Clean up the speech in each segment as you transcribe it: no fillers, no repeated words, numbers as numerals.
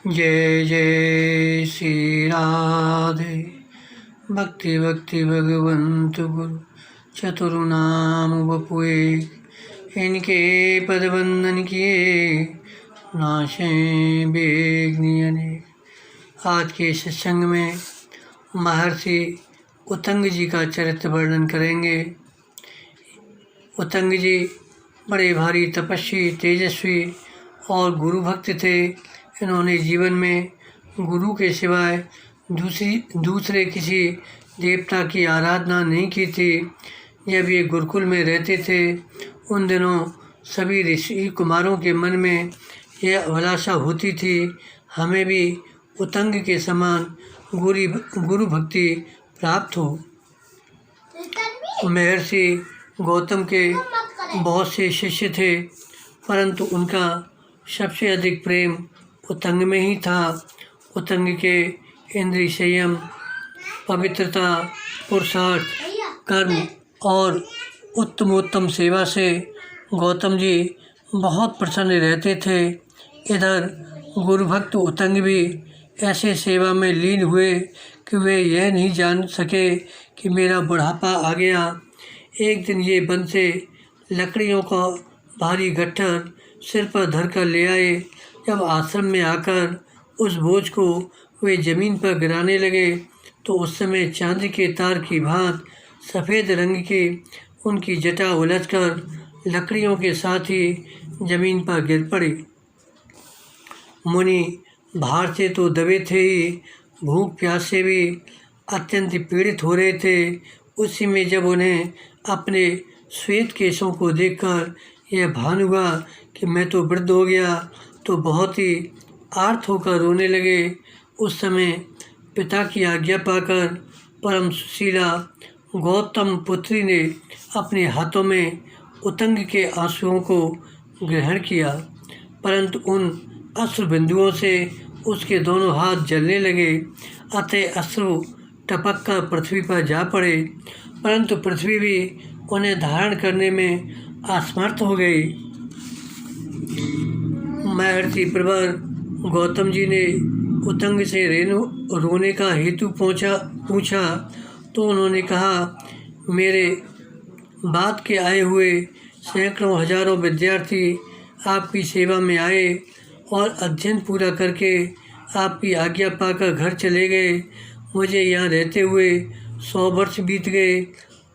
जय जय श्री राधे। भक्ति भक्ति भगवंत गुरु चतुर्नाम बपुए, इनके पद बंदन किए नाशे बेग्नियने। आज के सत्संग में महर्षि उत्तंग जी का चरित्र वर्णन करेंगे। उत्तंग जी बड़े भारी तपस्वी, तेजस्वी और गुरु भक्त थे। इन्होंने जीवन में गुरु के सिवाय दूसरे किसी देवता की आराधना नहीं की थी। जब ये गुरुकुल में रहते थे उन दिनों सभी ऋषि कुमारों के मन में यह अभिलाषा होती थी, हमें भी उत्तंग के समान गुरु भक्ति प्राप्त हो। महर्षि गौतम के बहुत से शिष्य थे, परंतु उनका सबसे अधिक प्रेम उत्तंग में ही था। उत्तंग के इंद्रिय संयम, पवित्रता, पुरुषार्थ, कर्म और उत्तमोत्तम सेवा से गौतम जी बहुत प्रसन्न रहते थे। इधर गुरुभक्त उत्तंग भी ऐसे सेवा में लीन हुए कि वे यह नहीं जान सके कि मेरा बुढ़ापा आ गया। एक दिन ये वन से लकड़ियों का भारी गट्ठर सिर पर धर कर ले आए। जब आश्रम में आकर उस बोझ को वे ज़मीन पर गिराने लगे तो उस समय चांदी के तार की भांति सफ़ेद रंग की उनकी जटा उलझकर लकड़ियों के साथ ही ज़मीन पर गिर पड़ी। मुनि भार से तो दबे थे ही, भूख प्यास से भी अत्यंत पीड़ित हो रहे थे। उसी में जब उन्हें अपने श्वेत केशों को देखकर यह भान हुआ कि मैं तो वृद्ध हो गया, तो बहुत ही आर्त होकर रोने लगे। उस समय पिता की आज्ञा पाकर परम सुशीला गौतम पुत्री ने अपने हाथों में उत्तंग के आंसुओं को ग्रहण किया, परंतु उन अश्रु बिंदुओं से उसके दोनों हाथ जलने लगे। अतः अश्रु टपक कर पृथ्वी पर जा पड़े, परंतु पृथ्वी भी उन्हें धारण करने में असमर्थ हो गई। महर्षि प्रवर गौतम जी ने उत्तंग से रोने का हेतु पूछा तो उन्होंने कहा, मेरे बाद के आए हुए सैकड़ों हजारों विद्यार्थी आपकी सेवा में आए और अध्ययन पूरा करके आपकी आज्ञा पाकर घर चले गए। मुझे यहाँ रहते हुए 100 वर्ष बीत गए,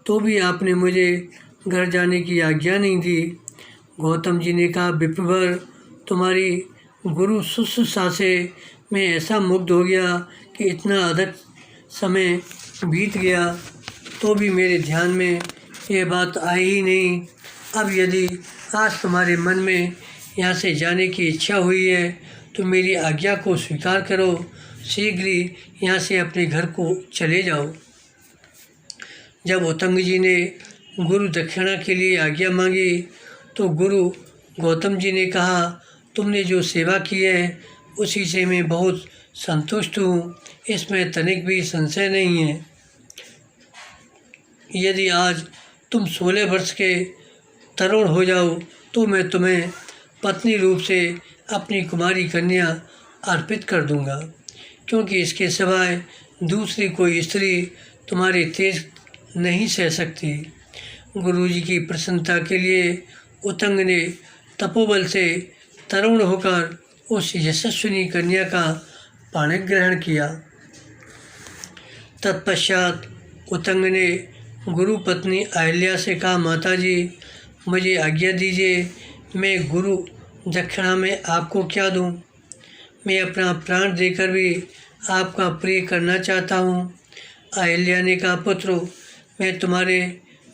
तो भी आपने मुझे घर जाने की आज्ञा नहीं दी। गौतम जी ने कहा, विप्रवर, तुम्हारी गुरु शुश्रूषा से मैं ऐसा मुग्ध हो गया कि इतना अधिक समय बीत गया तो भी मेरे ध्यान में ये बात आई ही नहीं। अब यदि आज तुम्हारे मन में यहाँ से जाने की इच्छा हुई है तो मेरी आज्ञा को स्वीकार करो, शीघ्र ही यहाँ से अपने घर को चले जाओ। जब उत्तंग जी ने गुरु दक्षिणा के लिए आज्ञा मांगी तो गुरु गौतम जी ने कहा, तुमने जो सेवा की है उसी से मैं बहुत संतुष्ट हूँ, इसमें तनिक भी संशय नहीं है। यदि आज तुम 16 वर्ष के तरुण हो जाओ तो मैं तुम्हें पत्नी रूप से अपनी कुमारी कन्या अर्पित कर दूंगा, क्योंकि इसके सिवाय दूसरी कोई स्त्री तुम्हारे तेज नहीं सह सकती। गुरुजी की प्रसन्नता के लिए उत्तंग ने तपोबल से तरुण होकर उस यशस्विनी कन्या का पाणी ग्रहण किया। तत्पश्चात उत्तंग ने गुरु पत्नी अहिल्या से कहा, माताजी, मुझे आज्ञा दीजिए, मैं गुरु दक्षिणा में आपको क्या दूं? मैं अपना प्राण देकर भी आपका प्रिय करना चाहता हूं। अहिल्या ने कहा, पुत्रो, मैं तुम्हारे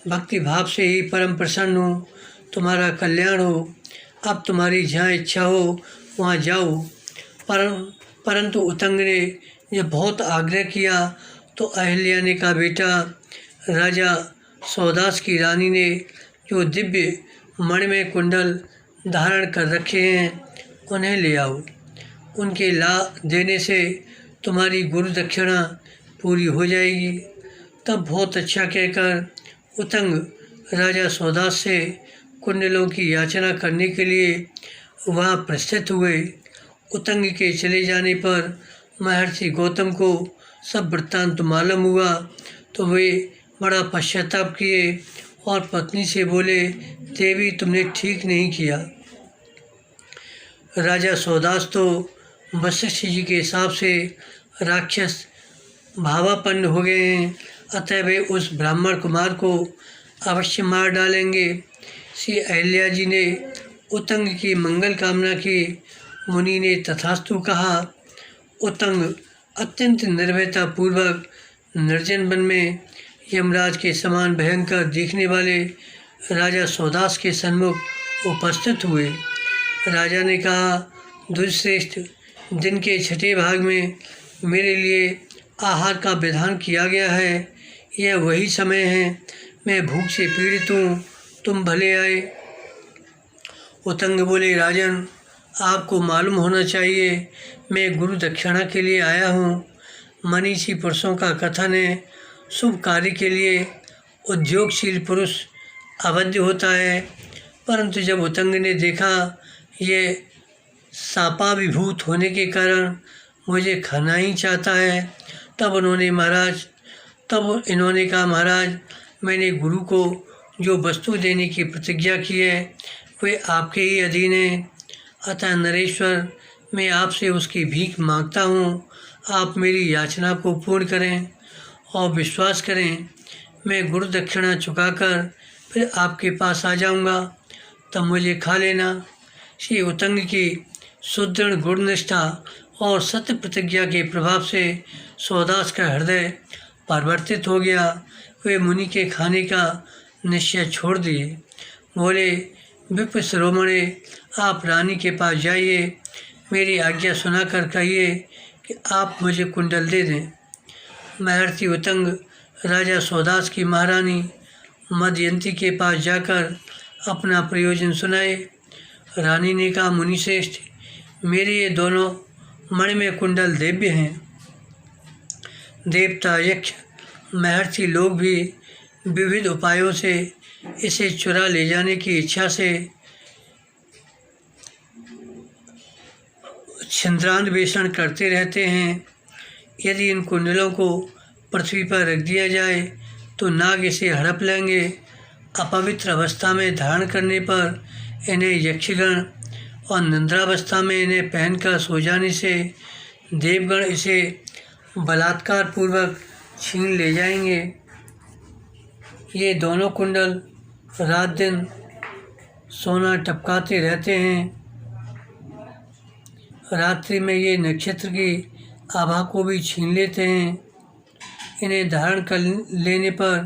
भक्ति भाव से ही परम प्रसन्न हूँ, तुम्हारा कल्याण हो। अब तुम्हारी जहाँ इच्छा हो वहाँ जाओ। परंतु उत्तंग ने जब बहुत आग्रह किया तो अहिल्या ने कहा, बेटा, राजा सौदास की रानी ने जो दिव्य मणिमय कुंडल धारण कर रखे हैं उन्हें ले आओ। उनके ला देने से तुम्हारी गुरु दक्षिणा पूरी हो जाएगी। तब बहुत अच्छा कहकर उत्तंग राजा सौदास से कुंडलों की याचना करने के लिए वहाँ प्रस्थित हुए। उतंग के चले जाने पर महर्षि गौतम को सब वृत्तांत मालूम हुआ तो वे बड़ा पश्चाताप किए और पत्नी से बोले, देवी तुमने ठीक नहीं किया। राजा सौदास तो वशिष्ठ जी के हिसाब से राक्षस भावापन्न हो गए हैं, अतः वे उस ब्राह्मण कुमार को अवश्य मार डालेंगे। श्री अहिल्या जी ने उतंग की मंगल कामना की। मुनि ने तथास्तु कहा। उतंग अत्यंत निर्भयता पूर्वक निर्जन वन में यमराज के समान भयंकर दिखने वाले राजा सौदास के सन्मुख उपस्थित हुए। राजा ने कहा, दुर्श्रेष्ठ, दिन के छठे भाग में मेरे लिए आहार का विधान किया गया है। यह वही समय है, मैं भूख से पीड़ित हूँ, तुम भले आए। उतंग बोले, राजन, आपको मालूम होना चाहिए मैं गुरु दक्षिणा के लिए आया हूँ। मनीषी पुरुषों का कथन है, शुभ कार्य के लिए उद्योगशील पुरुष अवध्य होता है। परंतु जब उतंग ने देखा ये शापाभिभूत होने के कारण मुझे खाना ही चाहता है, तब इन्होंने कहा, महाराज, मैंने गुरु को जो वस्तु देने की प्रतिज्ञा की है वे आपके ही अधीन है। अतः नरेश्वर, मैं आपसे उसकी भीख मांगता हूँ। आप मेरी याचना को पूर्ण करें और विश्वास करें, मैं गुरु दक्षिणा चुकाकर फिर आपके पास आ जाऊँगा, तब मुझे खा लेना। श्री उतंग की सुदृढ़ गुणनिष्ठा और सत्य प्रतिज्ञा के प्रभाव से सौदास का हृदय परिवर्तित हो गया। वे मुनि के खाने का निश्चय छोड़ दिए। बोले, विप्र शिरोमणे, आप रानी के पास जाइए, मेरी आज्ञा सुनाकर कहिए कि आप मुझे कुंडल दे दें। महर्षि उतंग राजा सौदास की महारानी मदयंती के पास जाकर अपना प्रयोजन सुनाए। रानी ने कहा, मुनिश्रेष्ठ, मेरे ये दोनों मणिमय कुंडल दिव्य हैं। देवता, यक्ष, महर्षि लोग भी विविध उपायों से इसे चुरा ले जाने की इच्छा से छिंद्रान्वेषण करते रहते हैं। यदि इन कुंडलों को पृथ्वी पर रख दिया जाए तो नाग इसे हड़प लेंगे। अपवित्र अवस्था में धारण करने पर इन्हें यक्षगण और निंद्रावस्था में इन्हें पहनकर सो जाने से देवगण इसे बलात्कार पूर्वक छीन ले जाएंगे। ये दोनों कुंडल रात दिन सोना टपकाते रहते हैं। रात्रि में ये नक्षत्र की आभा को भी छीन लेते हैं। इन्हें धारण कर लेने पर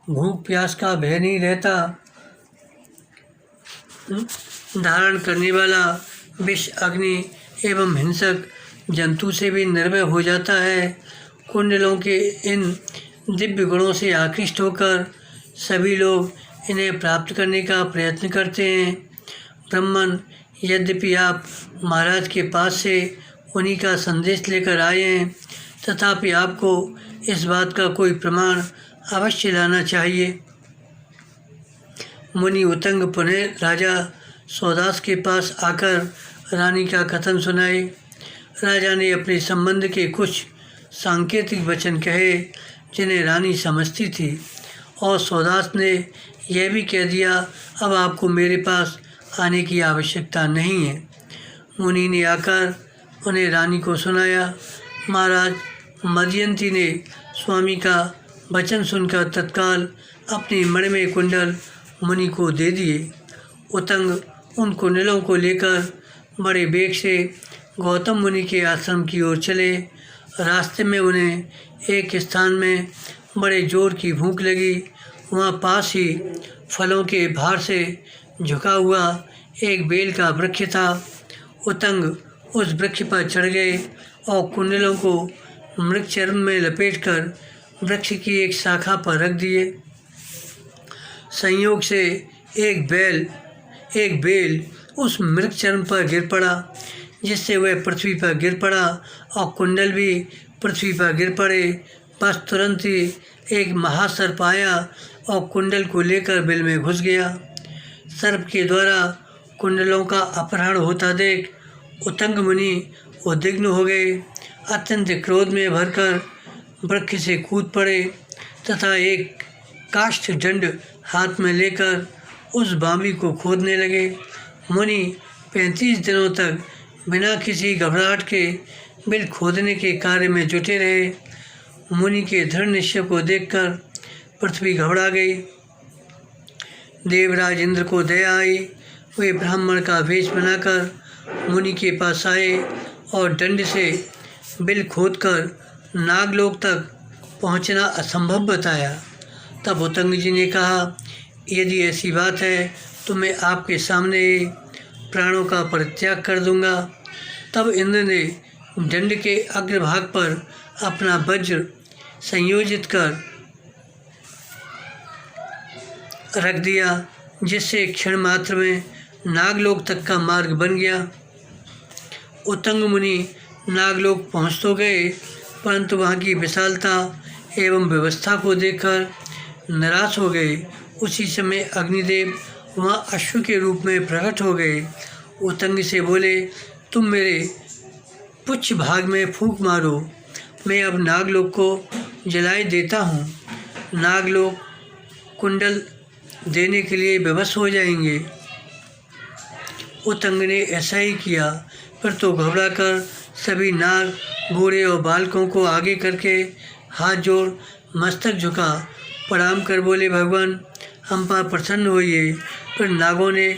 भूख प्यास का भय नहीं रहता। धारण करने वाला विष, अग्नि एवं हिंसक जंतु से भी निर्भय हो जाता है। कुंडलों के इन दिव्य गुणों से आकृष्ट होकर सभी लोग इन्हें प्राप्त करने का प्रयत्न करते हैं। ब्राह्मण, यद्यपि आप महाराज के पास से उन्हीं का संदेश लेकर आए हैं, तथापि आपको इस बात का कोई प्रमाण अवश्य लाना चाहिए। मुनि उतंग पुनः राजा सौदास के पास आकर रानी का कथन सुनाए। राजा ने अपने संबंध के कुछ सांकेतिक वचन कहे जिन्हें रानी समझती थी, और सौदास ने यह भी कह दिया, अब आपको मेरे पास आने की आवश्यकता नहीं है। मुनि ने आकर उन्हें रानी को सुनाया। महाराज, मदयंती ने स्वामी का वचन सुनकर तत्काल अपनी मणिमय कुंडल मुनि को दे दिए। उतंग उन कुंडलों को लेकर बड़े वेग से गौतम मुनि के आश्रम की ओर चले। रास्ते में उन्हें एक स्थान में बड़े जोर की भूख लगी। वहाँ पास ही फलों के भार से झुका हुआ एक बेल का वृक्ष था। उतंग उस वृक्ष पर चढ़ गए और कुंडलों को मृगचर्म में लपेटकर वृक्ष की एक शाखा पर रख दिए। संयोग से एक बेल उस मृगचर्म पर गिर पड़ा, जिससे वह पृथ्वी पर गिर पड़ा और कुंडल भी पृथ्वी पर गिर पड़े। बस तुरंत ही एक महासर्प आया और कुंडल को लेकर बिल में घुस गया। सर्प के द्वारा कुंडलों का अपहरण होता देख उत्तंग मुनि उद्विग्न हो गए, अत्यंत क्रोध में भरकर वृक्ष से कूद पड़े तथा एक काष्ठ दंड हाथ में लेकर उस बामी को खोदने लगे। मुनि 35 दिनों तक बिना किसी घबराहट के बिल खोदने के कार्य में जुटे रहे। मुनि के दृढ़ निश्चय को देखकर पृथ्वी घबरा गई। देवराज इंद्र को दया आई। वे ब्राह्मण का वेश बनाकर मुनि के पास आए और दंड से बिल खोदकर नागलोक तक पहुंचना असंभव बताया। तब उत्तंग जी ने कहा, यदि ऐसी बात है तो मैं आपके सामने प्राणों का परित्याग कर दूंगा। तब इंद्र ने दंड के अग्रभाग पर अपना वज्र संयोजित कर रख दिया, जिससे क्षण मात्र में नागलोक तक का मार्ग बन गया। उत्तंग मुनि नागलोक पहुँच तो गए, परंतु वहाँ की विशालता एवं व्यवस्था को देखकर निराश हो गए। उसी समय अग्निदेव वहाँ अश्व के रूप में प्रकट हो गए। उत्तंग से बोले, तुम मेरे पुच्छ भाग में फूंक मारो, मैं अब नागलोक को जलाए देता हूँ। नागलोक कुंडल देने के लिए विवश हो जाएंगे। उत्तंग ने ऐसा ही किया, फिर तो घबराकर सभी नाग, बूढ़े और बालकों को आगे करके हाथ जोड़ मस्तक झुका प्रणाम कर बोले, भगवान हम पर प्रसन्न होइए। फिर नागों ने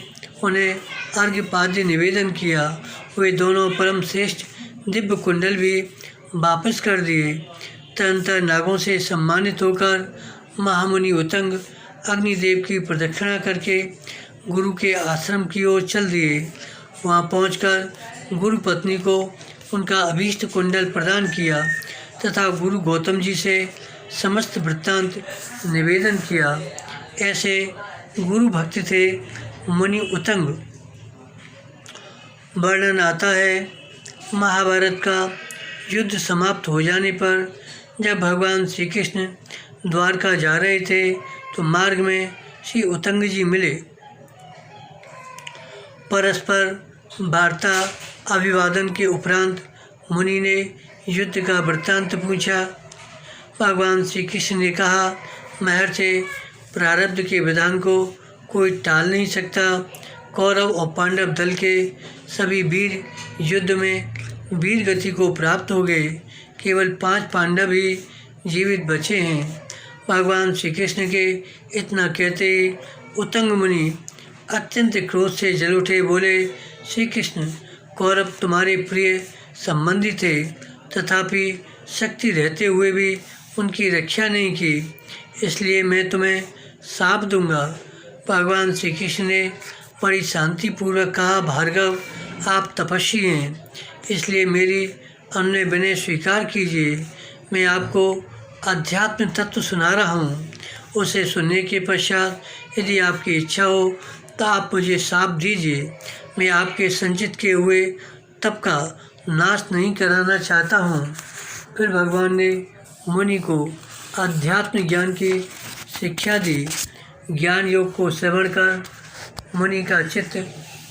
उन्हें अर्घ्यपाद्य निवेदन किया। वे दोनों परम श्रेष्ठ दिव्य कुंडल भी वापस कर दिए। तदनंतर नागों से सम्मानित होकर महामुनि उत्तंग अग्निदेव की प्रदक्षिणा करके गुरु के आश्रम की ओर चल दिए। वहाँ पहुंचकर गुरु पत्नी को उनका अभीष्ट कुंडल प्रदान किया तथा गुरु गौतम जी से समस्त वृत्तांत निवेदन किया। ऐसे गुरु भक्त थे मुनि उत्तंग। वर्णन आता है, महाभारत का युद्ध समाप्त हो जाने पर जब भगवान श्री कृष्ण द्वारका जा रहे थे तो मार्ग में श्री उत्तंग जी मिले। परस्पर वार्ता अभिवादन के उपरांत मुनि ने युद्ध का वृत्तांत पूछा। भगवान श्री कृष्ण ने कहा, महर्षि प्रारब्ध के विधान को कोई टाल नहीं सकता। कौरव और पांडव दल के सभी वीर युद्ध में वीर गति को प्राप्त हो गए। केवल 5 पांडव ही जीवित बचे हैं। भगवान श्री कृष्ण के इतना कहते ही उत्तंग मुनि अत्यंत क्रोध से जल उठे। बोले, श्री कृष्ण कौरव तुम्हारे प्रिय संबंधी थे, तथापि शक्ति रहते हुए भी उनकी रक्षा नहीं की, इसलिए मैं तुम्हें शाप दूंगा। भगवान श्री कृष्ण ने बड़ी शांतिपूर्वक कहा, भार्गव आप तपस्वी हैं, इसलिए मेरी अनुनय विनय स्वीकार कीजिए। मैं आपको अध्यात्म तत्व सुना रहा हूँ। उसे सुनने के पश्चात यदि आपकी इच्छा हो तो आप मुझे शाप दीजिए। मैं आपके संचित किए हुए तप का नाश नहीं कराना चाहता हूँ। फिर भगवान ने मुनि को अध्यात्म ज्ञान की शिक्षा दी। ज्ञान योग को श्रवण कर मुनि का चित्त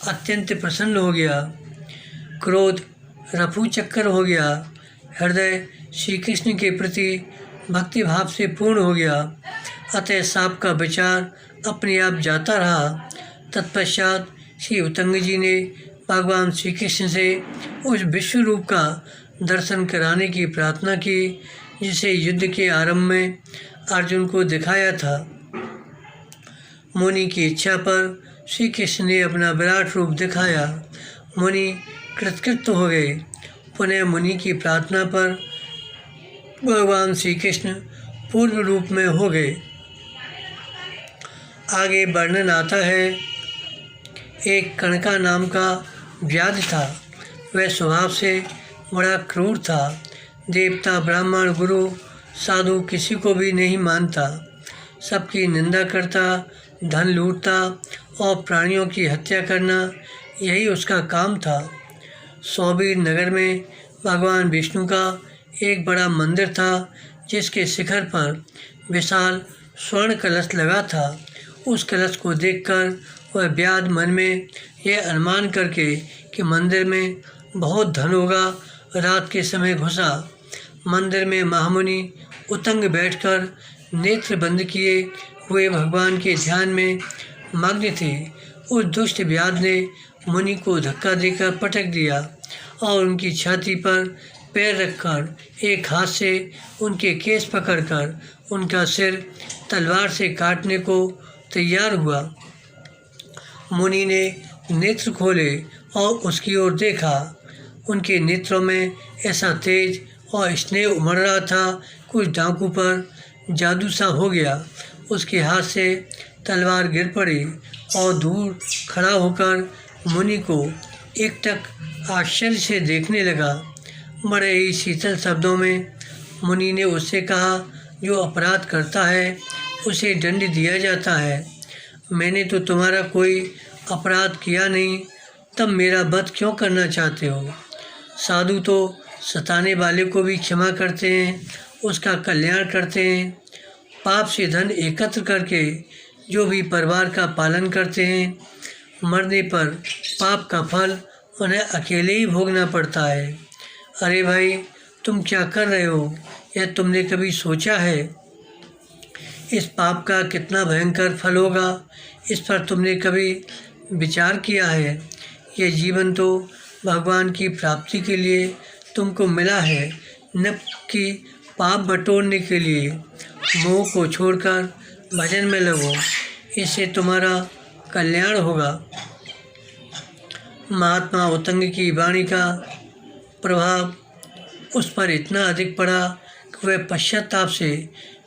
अत्यंत प्रसन्न हो गया। क्रोध रफू चक्कर हो गया। हृदय श्री कृष्ण के प्रति भक्ति भाव से पूर्ण हो गया। अतः सांप का विचार अपने आप जाता रहा। तत्पश्चात श्री उत्तंग जी ने भगवान श्री कृष्ण से उस विश्व रूप का दर्शन कराने की प्रार्थना की जिसे युद्ध के आरंभ में अर्जुन को दिखाया था। मुनि की इच्छा पर श्री कृष्ण ने अपना विराट रूप दिखाया। मुनि कृतकृत हो गए। पुनः मुनि की प्रार्थना पर भगवान श्री कृष्ण पूर्व रूप में हो गए। आगे वर्णन आता है, एक कणका नाम का व्याध था। वह स्वभाव से बड़ा क्रूर था। देवता, ब्राह्मण, गुरु, साधु किसी को भी नहीं मानता। सबकी निंदा करता, धन लूटता और प्राणियों की हत्या करना यही उसका काम था। सौबीर नगर में भगवान विष्णु का एक बड़ा मंदिर था जिसके शिखर पर विशाल स्वर्ण कलश लगा था। उस कलश को देखकर वह व्याध मन में यह अनुमान करके कि मंदिर में बहुत धन होगा। रात के समय घुसा। मंदिर में महामुनि उतंग बैठकर नेत्र बंद किए हुए भगवान के ध्यान में मग्न थे। उस दुष्ट व्याध ने मुनि को धक्का देकर पटक दिया और उनकी छाती पर पैर रखकर एक हाथ से उनके केस पकड़कर उनका सिर तलवार से काटने को तैयार हुआ। मुनि ने नेत्र खोले और उसकी ओर देखा। उनके नेत्रों में ऐसा तेज और स्नेह उमड़ रहा था, कुछ डाकू पर जादू सा हो गया। उसके हाथ से तलवार गिर पड़ी और दूर खड़ा होकर मुनि को एकटक आश्चर्य से देखने लगा। बड़े ही शीतल शब्दों में मुनि ने उससे कहा, जो अपराध करता है उसे दंड दिया जाता है। मैंने तो तुम्हारा कोई अपराध किया नहीं, तब मेरा वध क्यों करना चाहते हो? साधु तो सताने वाले को भी क्षमा करते हैं, उसका कल्याण करते हैं। पाप से धन एकत्र करके जो भी परिवार का पालन करते हैं, मरने पर पाप का फल उन्हें अकेले ही भोगना पड़ता है। अरे भाई, तुम क्या कर रहे हो? यह तुमने कभी सोचा है इस पाप का कितना भयंकर फल होगा? इस पर तुमने कभी विचार किया है? यह जीवन तो भगवान की प्राप्ति के लिए तुमको मिला है, न कि पाप बटोरने के लिए। मोह को छोड़कर भजन में लगो, इससे तुम्हारा कल्याण होगा। महात्मा उतंग की वाणी का प्रभाव उस पर इतना अधिक पड़ा कि वह पश्चाताप से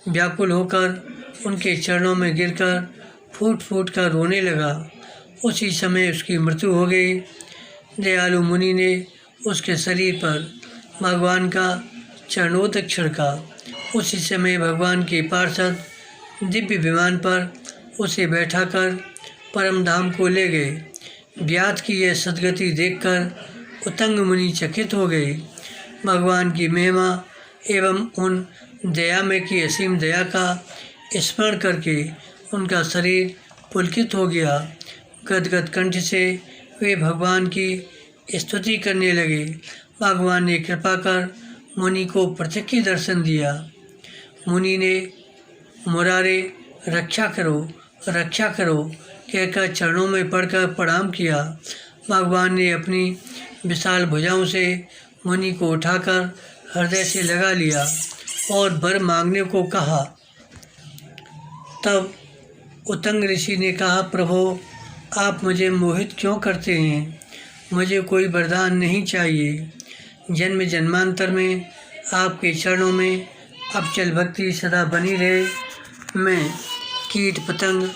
व्याकुल होकर उनके चरणों में गिरकर फूट फूट कर रोने लगा। उसी समय उसकी मृत्यु हो गई। दयालु मुनि ने उसके शरीर पर भगवान का चरणोदक छिड़का। उसी समय भगवान के पार्षद दिव्य विमान पर उसे बैठाकर परम धाम को ले गए। व्याध की यह सद्गति देखकर उतंग मुनि चकित हो गए। भगवान की महिमा एवं उन दयामय की असीम दया का स्मरण करके उनका शरीर पुलकित हो गया। गदगद कंठ से वे भगवान की स्तुति करने लगे। भगवान ने कृपा कर मुनि को प्रत्यक्ष दर्शन दिया। मुनि ने मुरारे रक्षा करो कहकर चरणों में पड़कर प्रणाम किया। भगवान ने अपनी विशाल भुजाओं से मुनि को उठाकर हृदय से लगा लिया और वर मांगने को कहा। तब उतंग ऋषि ने कहा, प्रभो, आप मुझे मोहित क्यों करते हैं? मुझे कोई वरदान नहीं चाहिए। जन्म जन्मांतर में आपके चरणों में अचल भक्ति सदा बनी रहे। मैं कीट पतंग,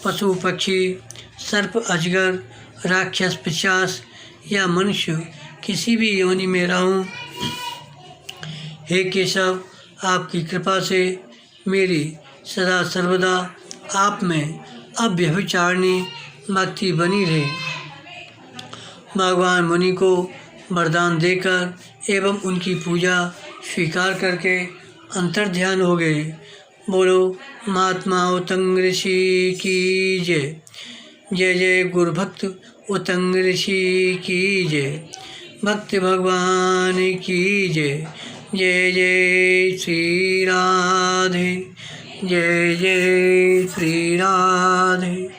पशु पक्षी, सर्प अजगर, राक्षस पिशाच या मनुष्य किसी भी योनि में रहूं, हे केशव, आपकी कृपा से मेरी सदा सर्वदा आप में अव्यभिचारिणी भक्ति बनी रहे। भगवान मुनि को वरदान देकर एवं उनकी पूजा स्वीकार करके अंतर्ध्यान हो गए। बोलो महात्मा उतंग ऋषि की जय। जय जय गुरु भक्त उतंग ऋषि की जय। भक्त भगवान की जय। जय जय श्री राधे। जय जय श्री राधे।